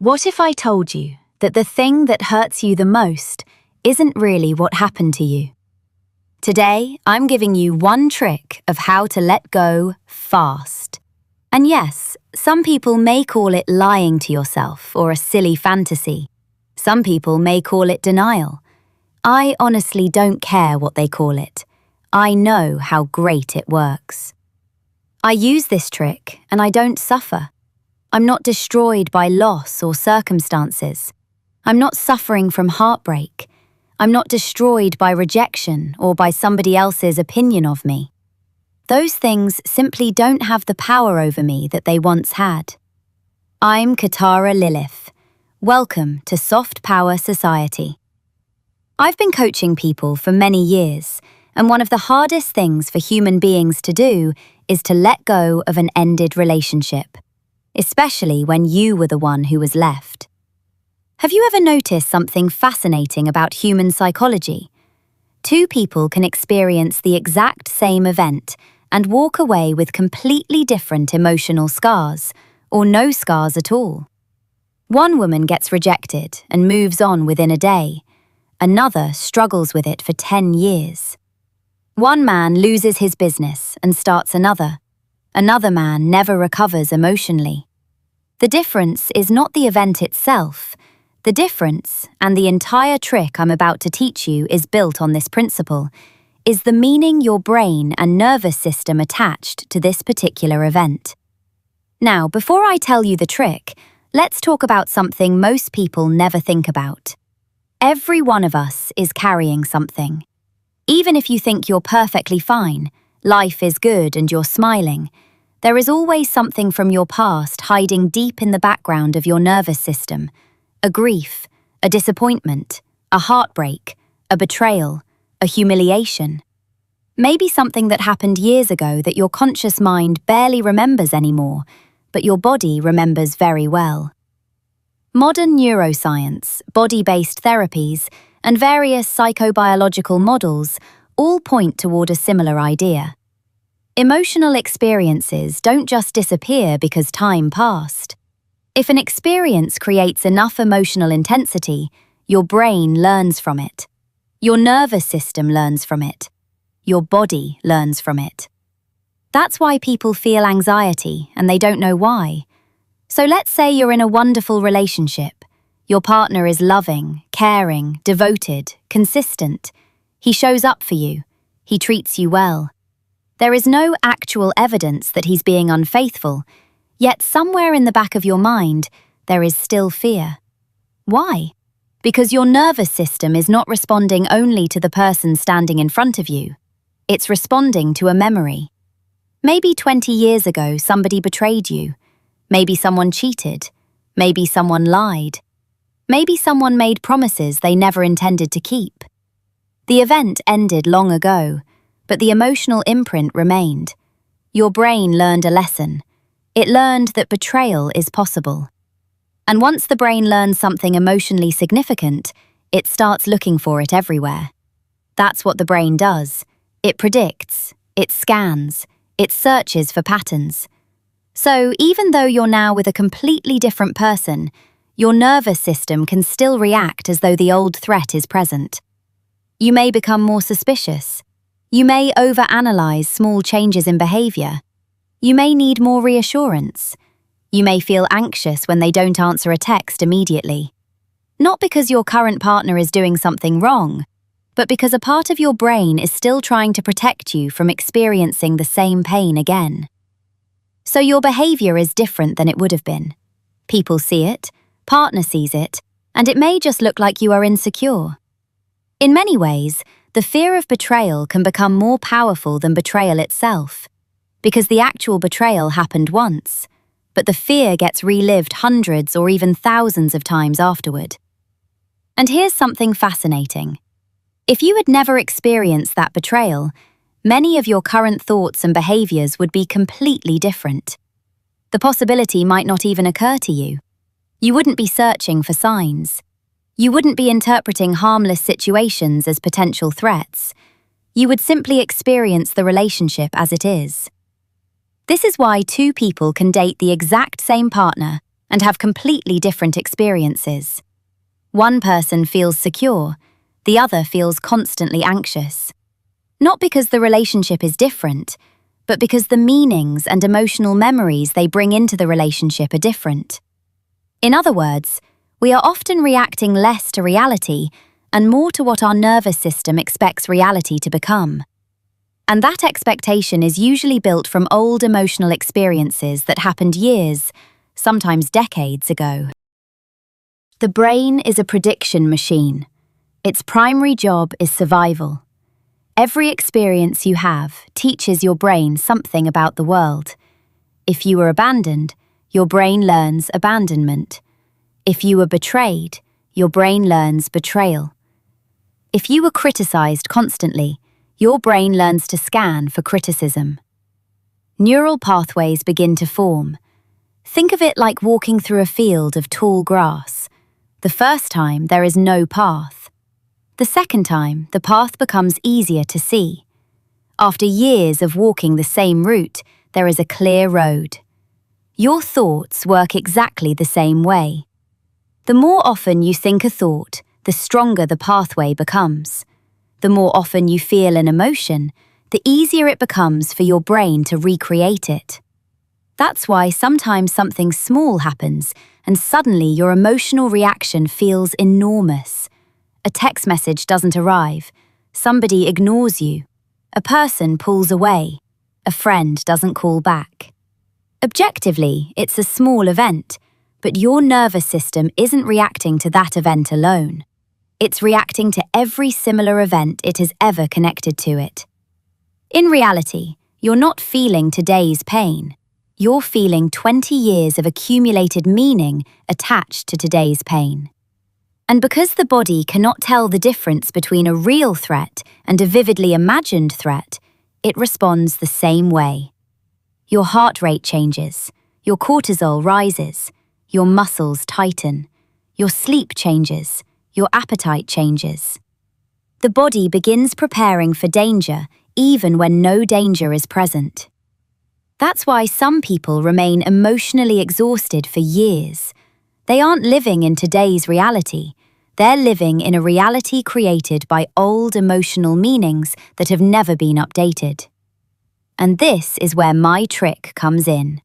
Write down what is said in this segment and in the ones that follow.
What if I told you that the thing that hurts you the most isn't really what happened to you? Today, I'm giving you one trick of how to let go fast. And yes, some people may call it lying to yourself or a silly fantasy. Some people may call it denial. I honestly don't care what they call it. I know how great it works. I use this trick and I don't suffer. I'm not destroyed by loss or circumstances. I'm not suffering from heartbreak. I'm not destroyed by rejection or by somebody else's opinion of me. Those things simply don't have the power over me that they once had. I'm Katara Lilith. Welcome to Soft Power Society. I've been coaching people for many years, and one of the hardest things for human beings to do is to let go of an ended relationship, especially when you were the one who was left. Have you ever noticed something fascinating about human psychology? Two people can experience the exact same event and walk away with completely different emotional scars, or no scars at all. One woman gets rejected and moves on within a day. Another struggles with it for 10 years. One man loses his business and starts another. Another man never recovers emotionally. The difference is not the event itself. The difference, and the entire trick I'm about to teach you is built on this principle, is the meaning your brain and nervous system attached to this particular event. Now, before I tell you the trick, let's talk about something most people never think about. Every one of us is carrying something. Even if you think you're perfectly fine, life is good and you're smiling, there is always something from your past hiding deep in the background of your nervous system. A grief, a disappointment, a heartbreak, a betrayal, a humiliation. Maybe something that happened years ago that your conscious mind barely remembers anymore, but your body remembers very well. Modern neuroscience, body-based therapies, and various psychobiological models all point toward a similar idea. Emotional experiences don't just disappear because time passed. If an experience creates enough emotional intensity, your brain learns from it. Your nervous system learns from it. Your body learns from it. That's why people feel anxiety and they don't know why. So let's say you're in a wonderful relationship. Your partner is loving, caring, devoted, consistent. He shows up for you. He treats you well. There is no actual evidence that he's being unfaithful, yet somewhere in the back of your mind, there is still fear. Why? Because your nervous system is not responding only to the person standing in front of you. It's responding to a memory. Maybe 20 years ago, somebody betrayed you. Maybe someone cheated. Maybe someone lied. Maybe someone made promises they never intended to keep. The event ended long ago, but the emotional imprint remained. Your brain learned a lesson. It learned that betrayal is possible. And once the brain learns something emotionally significant, it starts looking for it everywhere. That's what the brain does. It predicts, it scans, it searches for patterns. So even though you're now with a completely different person, your nervous system can still react as though the old threat is present. You may become more suspicious. You may overanalyze small changes in behavior. You may need more reassurance. You may feel anxious when they don't answer a text immediately. Not because your current partner is doing something wrong, but because a part of your brain is still trying to protect you from experiencing the same pain again. So your behavior is different than it would have been. People see it, partner sees it, and it may just look like you are insecure. In many ways, the fear of betrayal can become more powerful than betrayal itself, because the actual betrayal happened once, but the fear gets relived hundreds or even thousands of times afterward. And here's something fascinating. If you had never experienced that betrayal, many of your current thoughts and behaviors would be completely different. The possibility might not even occur to you. You wouldn't be searching for signs. You wouldn't be interpreting harmless situations as potential threats. You would simply experience the relationship as it is. This is why two people can date the exact same partner, and have completely different experiences. One person feels secure, the other feels constantly anxious. Not because the relationship is different, but because the meanings and emotional memories they bring into the relationship are different. In other words, we are often reacting less to reality and more to what our nervous system expects reality to become. And that expectation is usually built from old emotional experiences that happened years, sometimes decades ago. The brain is a prediction machine. Its primary job is survival. Every experience you have teaches your brain something about the world. If you were abandoned, your brain learns abandonment. If you were betrayed, your brain learns betrayal. If you were criticized constantly, your brain learns to scan for criticism. Neural pathways begin to form. Think of it like walking through a field of tall grass. The first time, there is no path. The second time, the path becomes easier to see. After years of walking the same route, there is a clear road. Your thoughts work exactly the same way. The more often you think a thought, the stronger the pathway becomes. The more often you feel an emotion, the easier it becomes for your brain to recreate it. That's why sometimes something small happens and suddenly your emotional reaction feels enormous. A text message doesn't arrive, somebody ignores you, a person pulls away, a friend doesn't call back. Objectively, it's a small event, but your nervous system isn't reacting to that event alone. It's reacting to every similar event it has ever connected to it. In reality, you're not feeling today's pain. You're feeling 20 years of accumulated meaning attached to today's pain. And because the body cannot tell the difference between a real threat and a vividly imagined threat, it responds the same way. Your heart rate changes, your cortisol rises, your muscles tighten, your sleep changes, your appetite changes. The body begins preparing for danger even when no danger is present. That's why some people remain emotionally exhausted for years. They aren't living in today's reality. They're living in a reality created by old emotional meanings that have never been updated. And this is where my trick comes in.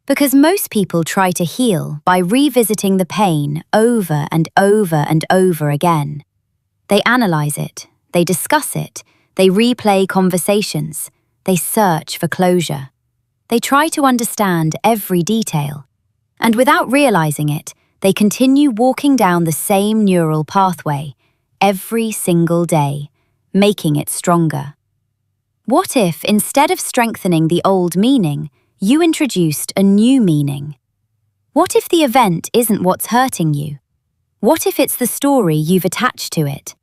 Because most people try to heal by revisiting the pain over and over and over again. They analyze it, they discuss it, they replay conversations, they search for closure. They try to understand every detail. And without realizing it, they continue walking down the same neural pathway every single day, making it stronger. What if, instead of strengthening the old meaning, you introduced a new meaning? What if the event isn't what's hurting you? What if it's the story you've attached to it?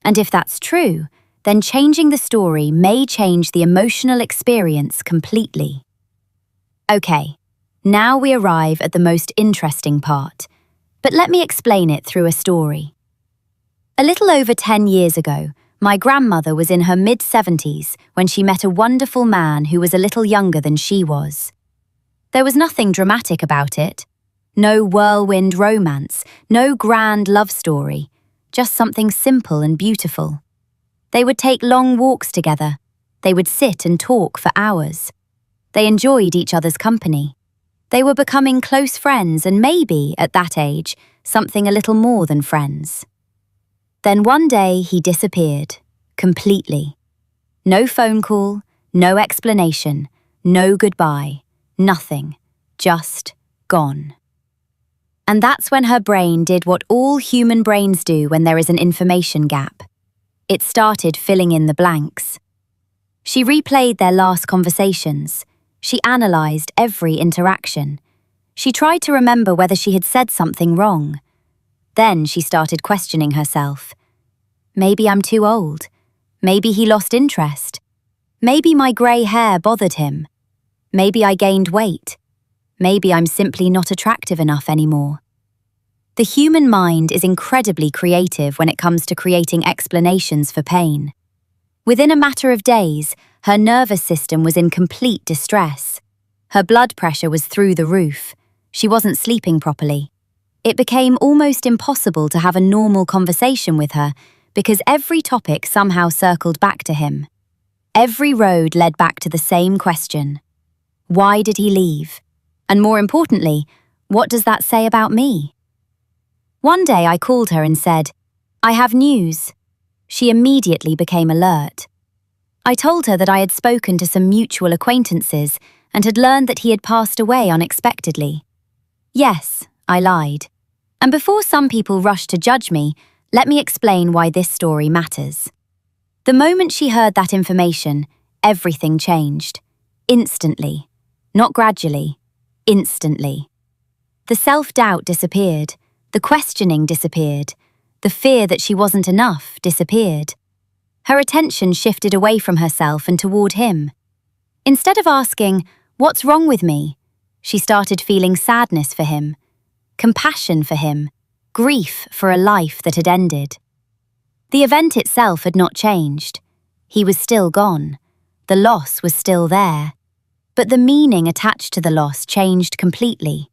And if that's true, then changing the story may change the emotional experience completely. Okay, now we arrive at the most interesting part, but let me explain it through a story. A little over 10 years ago, my grandmother was in her mid-70s when she met a wonderful man who was a little younger than she was. There was nothing dramatic about it. No whirlwind romance, no grand love story, just something simple and beautiful. They would take long walks together. They would sit and talk for hours. They enjoyed each other's company. They were becoming close friends and maybe, at that age, something a little more than friends. Then one day he disappeared, completely. No phone call, no explanation, no goodbye, nothing, just gone. And that's when her brain did what all human brains do when there is an information gap. It started filling in the blanks. She replayed their last conversations. She analysed every interaction. She tried to remember whether she had said something wrong. Then she started questioning herself. Maybe I'm too old. Maybe he lost interest. Maybe my grey hair bothered him. Maybe I gained weight. Maybe I'm simply not attractive enough anymore. The human mind is incredibly creative when it comes to creating explanations for pain. Within a matter of days, her nervous system was in complete distress. Her blood pressure was through the roof. She wasn't sleeping properly. It became almost impossible to have a normal conversation with her because every topic somehow circled back to him. Every road led back to the same question. Why did he leave? And more importantly, what does that say about me? One day I called her and said, "I have news." She immediately became alert. I told her that I had spoken to some mutual acquaintances and had learned that he had passed away unexpectedly. Yes, I lied. And before some people rush to judge me, let me explain why this story matters. The moment she heard that information, everything changed. Instantly. Not gradually. Instantly. The self-doubt disappeared. The questioning disappeared. The fear that she wasn't enough disappeared. Her attention shifted away from herself and toward him. Instead of asking, "What's wrong with me?" she started feeling sadness for him, compassion for him, grief for a life that had ended. The event itself had not changed. He was still gone. The loss was still there. But the meaning attached to the loss changed completely.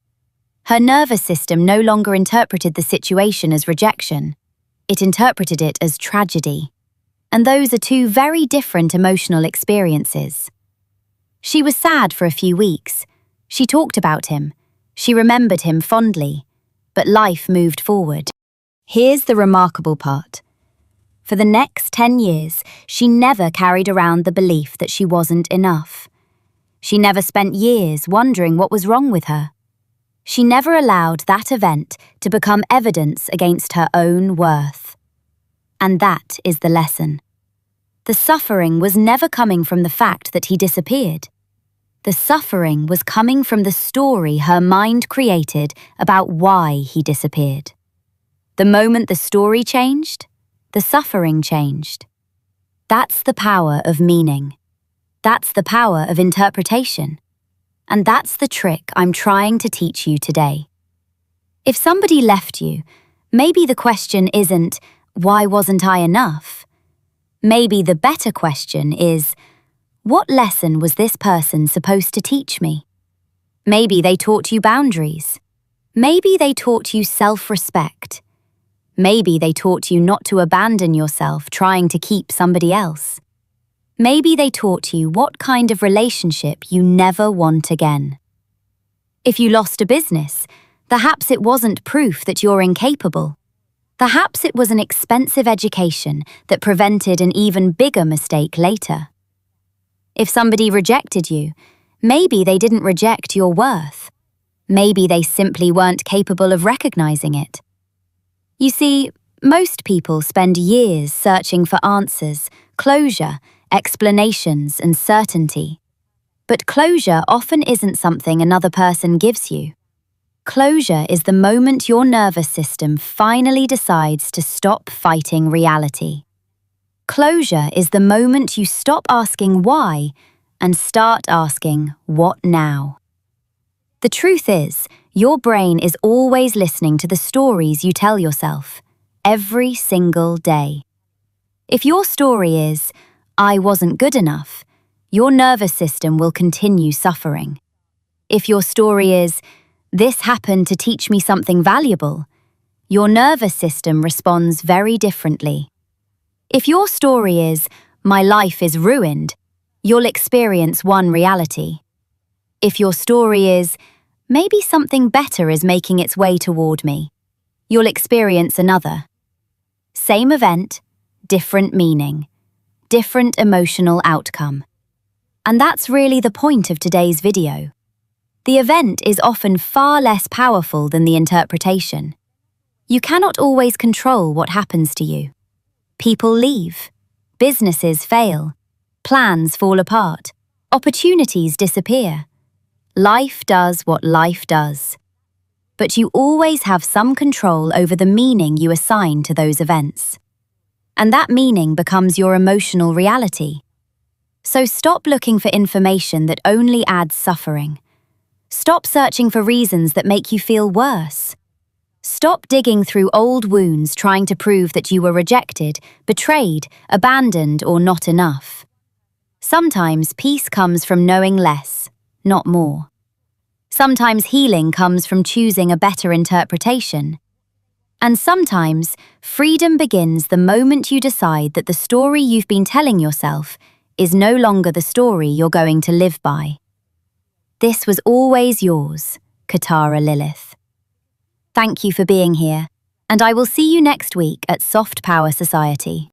Her nervous system no longer interpreted the situation as rejection. It interpreted it as tragedy. And those are two very different emotional experiences. She was sad for a few weeks. She talked about him. She remembered him fondly. But life moved forward. Here's the remarkable part. For the next 10 years, she never carried around the belief that she wasn't enough. She never spent years wondering what was wrong with her. She never allowed that event to become evidence against her own worth. And that is the lesson. The suffering was never coming from the fact that he disappeared. The suffering was coming from the story her mind created about why he disappeared. The moment the story changed, the suffering changed. That's the power of meaning. That's the power of interpretation. And that's the trick I'm trying to teach you today. If somebody left you, maybe the question isn't, "Why wasn't I enough?" Maybe the better question is, what lesson was this person supposed to teach me? Maybe they taught you boundaries. Maybe they taught you self-respect. Maybe they taught you not to abandon yourself trying to keep somebody else. Maybe they taught you what kind of relationship you never want again. If you lost a business, perhaps it wasn't proof that you're incapable. Perhaps it was an expensive education that prevented an even bigger mistake later. If somebody rejected you, maybe they didn't reject your worth. Maybe they simply weren't capable of recognizing it. You see, most people spend years searching for answers, closure, explanations, and certainty. But closure often isn't something another person gives you. Closure is the moment your nervous system finally decides to stop fighting reality. Closure is the moment you stop asking why and start asking what now. The truth is, your brain is always listening to the stories you tell yourself, every single day. If your story is, "I wasn't good enough," your nervous system will continue suffering. If your story is, "This happened to teach me something valuable," your nervous system responds very differently. If your story is, "My life is ruined," you'll experience one reality. If your story is, "Maybe something better is making its way toward me," you'll experience another. Same event, different meaning, different emotional outcome. And that's really the point of today's video. The event is often far less powerful than the interpretation. You cannot always control what happens to you. People leave, businesses fail, plans fall apart, opportunities disappear. Life does what life does. But you always have some control over the meaning you assign to those events. And that meaning becomes your emotional reality. So stop looking for information that only adds suffering. Stop searching for reasons that make you feel worse. Stop digging through old wounds trying to prove that you were rejected, betrayed, abandoned, or not enough. Sometimes peace comes from knowing less, not more. Sometimes healing comes from choosing a better interpretation. And sometimes freedom begins the moment you decide that the story you've been telling yourself is no longer the story you're going to live by. This was always yours, Katara Lilith. Thank you for being here, and I will see you next week at Soft Power Society.